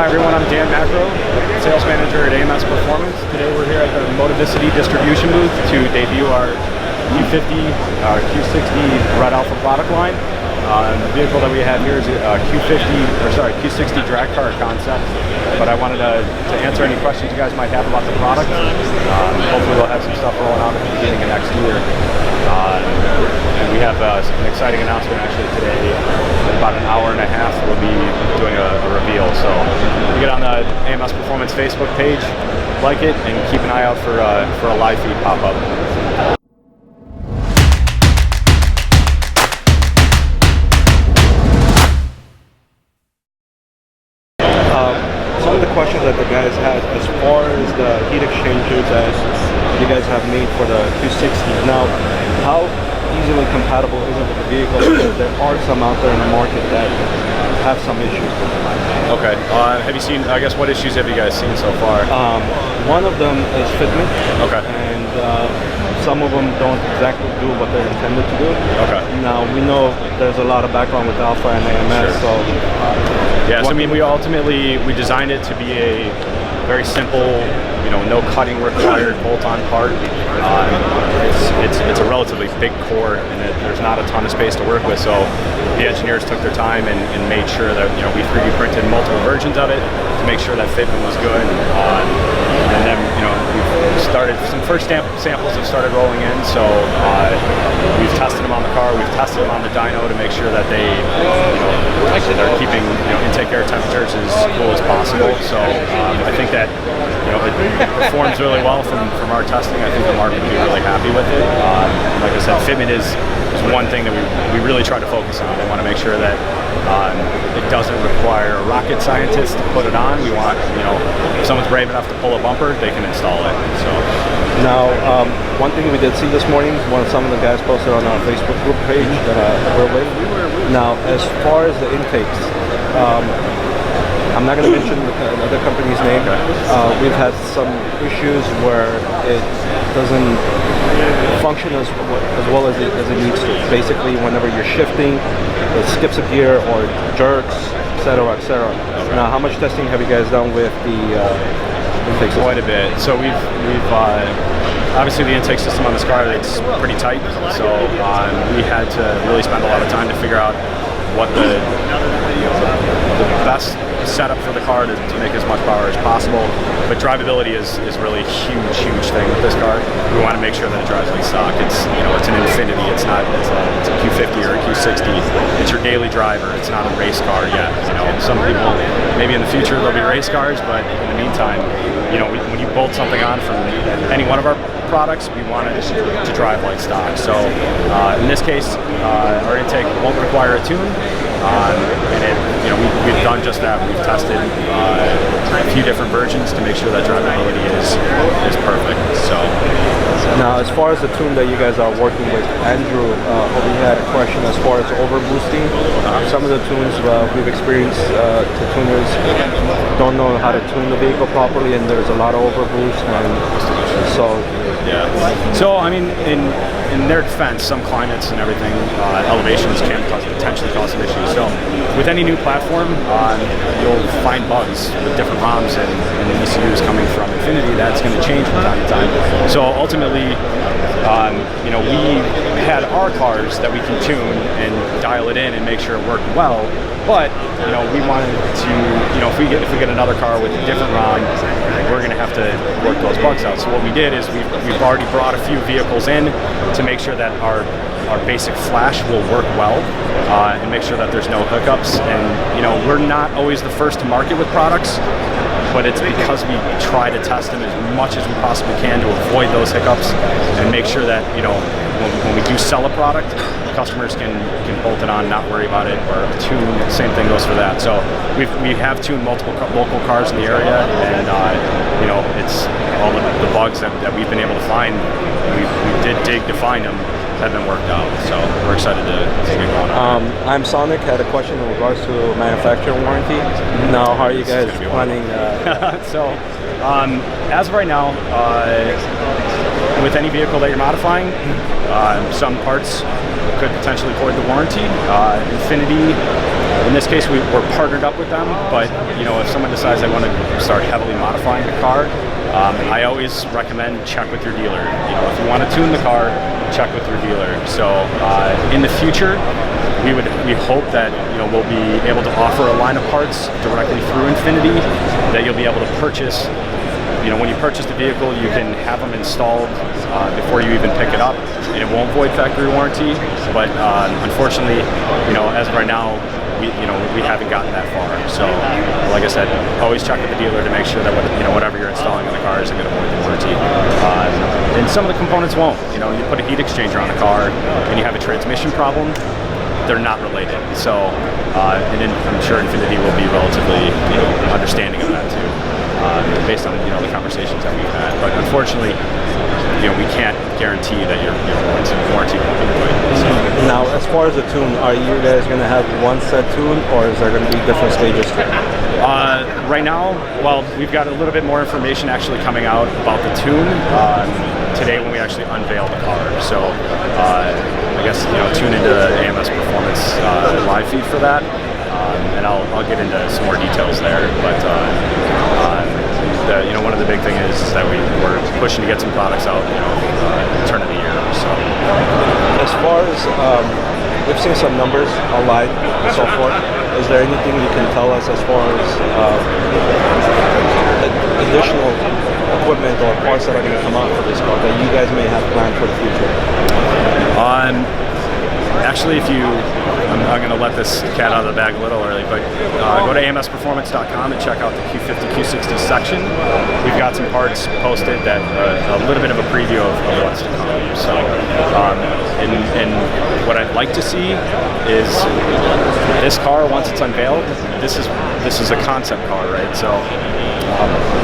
Hi everyone, I'm Dan Macro, Sales Manager at AMS Performance. Today we're here at the Motivicity distribution booth to debut our Q50 Q60 Red Alpha product line. The vehicle that we have here is a Q60 drag car concept, but I wanted to answer any questions you guys might have about the product. Hopefully we'll have some stuff rolling out at the beginning of next year. And we have an exciting announcement actually today. In about an hour and a half we'll be doing a reveal. So you get on the AMS Performance Facebook page, like it, and keep an eye out for a live feed pop-up. Some of the questions that the guys had as far as the heat exchangers as you guys have made for the Q60. Now, how easily compatible is it with the vehicle? Because there are some out there in the market that have some issues. Okay. Have you seen, I guess, what issues have you guys seen so far? One of them is fitment. Okay. And some of them don't exactly do what they're intended to do. Okay. Now, we know there's a lot of background with Alpha and AMS, so... Yes, I mean, we designed it to be a very simple, no cutting required bolt-on part. It's a relatively big core, and there's not a ton of space to work with. So the engineers took their time and made sure that we 3D printed multiple versions of it to make sure that fitment was good. And then we've started, some first samples have started rolling in. So we've tested them on the car. We've tested them on the dyno to make sure that they're keeping intake air temperatures as cool as possible. So I think that it performs really well from our testing. I think the market will be really happy with it. Like I said, fitment is one thing that we really try to focus on. We want to make sure that it doesn't require a rocket scientist to put it on. We want, if someone's brave enough to pull a bumper, they can install it. So now, one thing we did see this morning, some of the guys posted on our Facebook group page that we're with. Now, as far as the intakes, I'm not going to mention another company's name. We've had some issues where it doesn't function as well as it needs to. Basically, whenever you're shifting, it skips a gear or jerks, etc., etc. Now, how much testing have you guys done with the intake system? Quite a bit. So we've obviously the intake system on this car, it's pretty tight. So we had to really spend a lot of time to figure out what the best setup for the car to make as much power as possible. But drivability is really a huge thing with this car. We want to make sure that it drives like stock. It's an Infiniti. It's a Q50 or a Q60. It's your daily driver. It's not a race car yet. Some people, maybe in the future there'll be race cars, but in the meantime, when you bolt something on from any one of our products, we want it to drive like stock. So in this case, our intake won't require a tune, and we've done just that. We've tested a few different versions to make sure that drivability is perfect. So now, as far as the tune that you guys are working with, Andrew, we had a question as far as overboosting. Some of the tunes we've experienced, the tuners don't know how to tune the vehicle properly, and there's a lot of overboost, and so. Yeah. So I mean, in their defense, some climates and everything, elevations can potentially cause some issues. So with any new platform, you'll find bugs with different ROMs and ECUs coming from Infiniti. That's going to change from time to time. So ultimately, we had our cars that we can tune and dial it in and make sure it worked well. But we wanted to, if we get another car with a different ROM, we're going to have to work those bugs out. So what we did is we've already brought a few vehicles in to make sure that our basic flash will work well and make sure that there's no hiccups. And we're not always the first to market with products, but it's because we try to test them as much as we possibly can to avoid those hiccups and make sure that when we do sell a product, customers can bolt it on, not worry about it, or tune. Same thing goes for that. So we have tuned multiple local cars in the area, and it's all the bugs that we've been able to find. We did dig to find them, have been worked out. So we're excited to get going on. I'm Sonic. Had a question in regards to manufacturing warranty. Now, how are you guys planning? So as of right now, with any vehicle that you're modifying, some parts could potentially void the warranty. Infiniti in this case, we're partnered up with them, but if someone decides they want to start heavily modifying the car, I always recommend check with your dealer. If you want to tune the car, check with your dealer. So in the future, we hope that we'll be able to offer a line of parts directly through Infiniti that you'll be able to purchase. When you purchase the vehicle, you can have them installed before you even pick it up, and it won't void factory warranty. But unfortunately, as of right now, we haven't gotten that far. So, like I said, always check with the dealer to make sure that whatever you're installing in the car isn't going to void the warranty. And some of the components won't. You put a heat exchanger on the car, and you have a transmission problem. They're not related. So, and I'm sure Infiniti will be relatively understanding of that too. Based on the conversations that we've had, but unfortunately, we can't guarantee that your warranty will be void. So. Now, as far as the tune, are you guys going to have one set tune, or is there going to be different stages to it? Right now, well, we've got a little bit more information actually coming out about the tune today when we actually unveil the car. So I guess tune into the AMS Performance live feed for that. And I'll get into some more details there, but one of the big things is that we're pushing to get some products out, turn of the year. So, as far as we've seen some numbers online and so forth, is there anything you can tell us as far as additional equipment or parts that are going to come out for this car that you guys may have planned for the future? Actually, I'm going to let this cat out of the bag a little early, but go to amsperformance.com and check out the Q50 Q60 section. We've got some parts posted that a little bit of a preview of what's to come. So, and what I'd like to see is this car, once it's unveiled, this is a concept car, right? So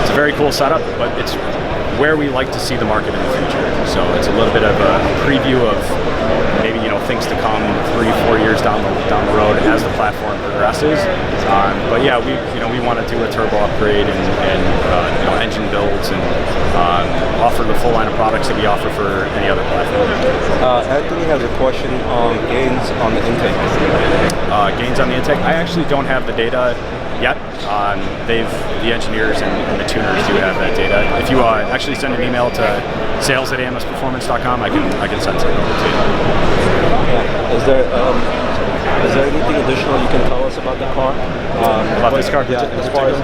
it's a very cool setup, but it's where we like to see the market in the future. So it's a little bit of a preview of maybe things to come 3-4 years down the road as the platform progresses. But yeah, we want to do a turbo upgrade and engine builds and offer the full line of products that we offer for any other platform. Anthony has a question on gains on the intake. Gains on the intake. I actually don't have the data yet. The engineers and the tuners do have that data. If you actually send an email to sales@amsperformance.com, I can send something over to you. Is there anything additional you can tell us about the car? About this car? Yeah, as far as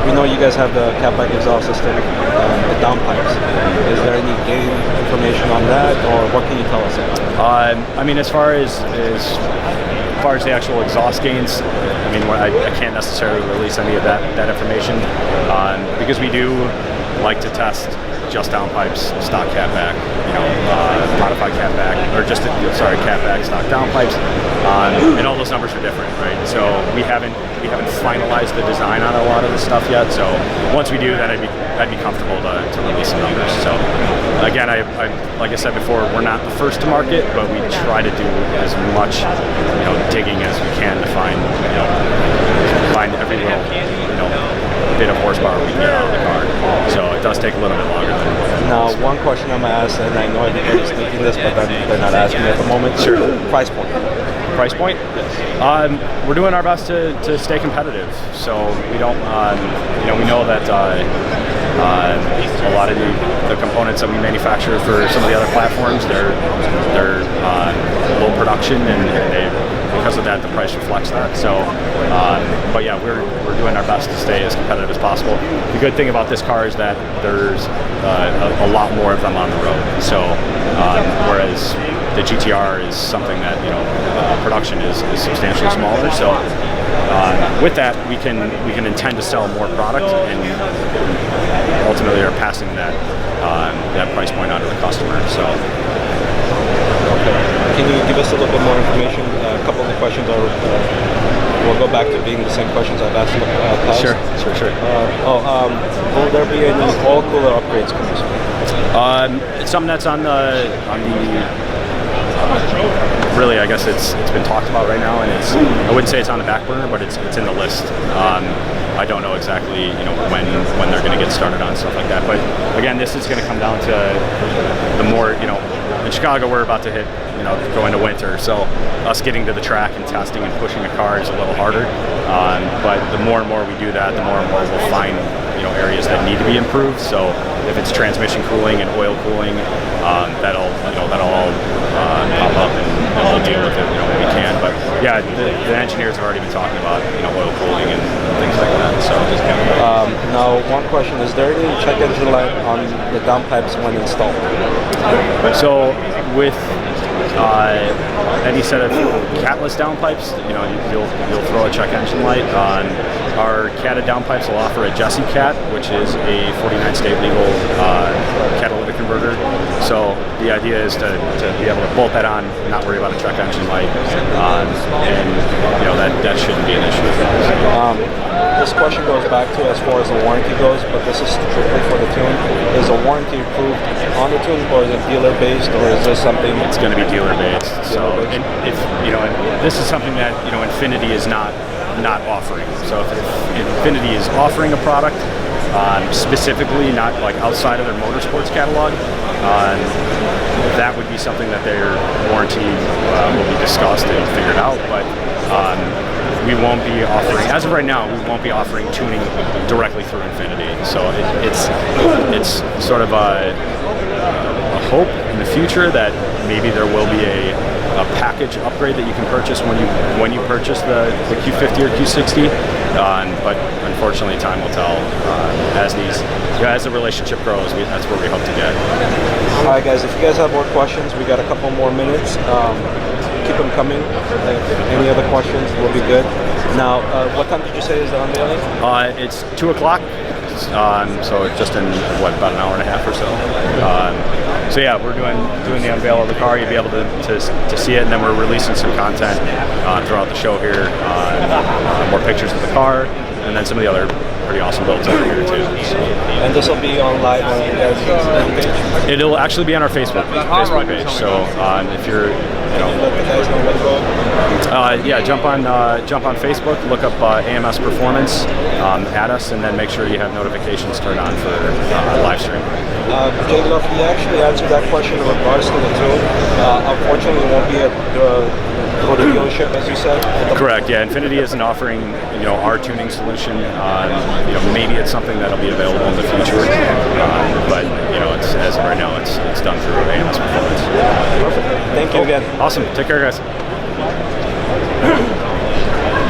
we know you guys have the catback exhaust system and the downpipes. Is there any gain information on that, or what can you tell us about it? As far as the actual exhaust gains, I can't necessarily release any of that information because we do like to test just downpipes, stock catback, modified catback, or catback, stock downpipes, and all those numbers are different, right? So we haven't finalized the design on a lot of this stuff yet. So once we do, then I'd be comfortable to release some numbers. So again, like I said before, we're not the first to market, but we try to do as much digging as we can to find every little bit of horsepower we can get out of the car. So it does take a little bit longer. Now, one question I'm gonna ask, and I know everybody's thinking this, but they're not asking me at the moment. Sure. Price point. Price point? We're doing our best to stay competitive. So we don't, we know that a lot of the components that we manufacture for some of the other platforms, they're low production, and because of that, the price reflects that. So, but yeah, we're doing our best to stay as competitive as possible. The good thing about this car is that there's a lot more of them on the road. So, whereas the GTR is something that production is substantially smaller. So, with that, we can intend to sell more product, and ultimately are passing that price point on to the customer. So. Can you give us a little bit more information? A couple of the questions we'll go back to being the same questions I've asked in the past. Sure. Will there be any oil cooler upgrades coming soon? It's something that's on the really, I guess it's been talked about right now, and I wouldn't say it's on the back burner, but it's in the list. I don't know exactly when they're going to get started on stuff like that, but again, this is going to come down to the more in Chicago, we're about to hit, go into winter, so us getting to the track and testing and pushing a car is a little harder. But the more and more we do that, the more and more we'll find, areas that need to be improved. So if it's transmission cooling and oil cooling, that'll all pop up, and we'll deal with it, when we can. But yeah, the engineers have already been talking about, oil cooling and things like that. So now, one question: is there any check engine light on the downpipes when installed? So with any set of catless downpipes, you'll throw a check engine light on. Our catted downpipes will offer a Jesse Cat, which is a 49 state legal catalytic converter. So the idea is to be able to bolt that on, not worry about a check engine light, and that shouldn't be an issue. This question goes back to as far as the warranty goes, but this is strictly for the tune. Is the warranty approved on the tune, or is it dealer based, or is this something? It's going to be dealer based. So and if this is something that Infiniti is not offering. So if Infiniti is offering a product specifically, not like outside of their motorsports catalog, that would be something that their warranty will be discussed and figured out. But we won't be offering, as of right now, we won't be offering tuning directly through Infiniti. So it's sort of a hope in the future that maybe there will be a package upgrade that you can purchase when you purchase the Q50 or Q60, but unfortunately time will tell. As the relationship grows, that's where we hope to get. All right, guys, if you guys have more questions, we got a couple more minutes. Keep them coming. Any other questions will be good. Now, what time did you say is the unveiling? It's 2 o'clock. So just in about an hour and a half or so. So yeah, we're doing the unveil of the car. You'll be able to see it, and then we're releasing some content throughout the show here, more pictures of the car, and then some of the other pretty awesome builds over here too. So. And this will be on live on your guys' page? It'll actually be on our Facebook page. So if you're, let the guys know where to go. yeah, jump on Facebook, look up AMS Performance, add us, and then make sure you have notifications turned on for live stream. Jay Love, he actually answered that question in regards to the tune. Unfortunately, it won't be at the dealership, as you said. Correct. Yeah, Infiniti isn't offering our tuning solution. Maybe it's something that'll be available in the future, but it's, as of right now, it's done through AMS Performance. Perfect. Thank you again. Awesome. Take care, guys.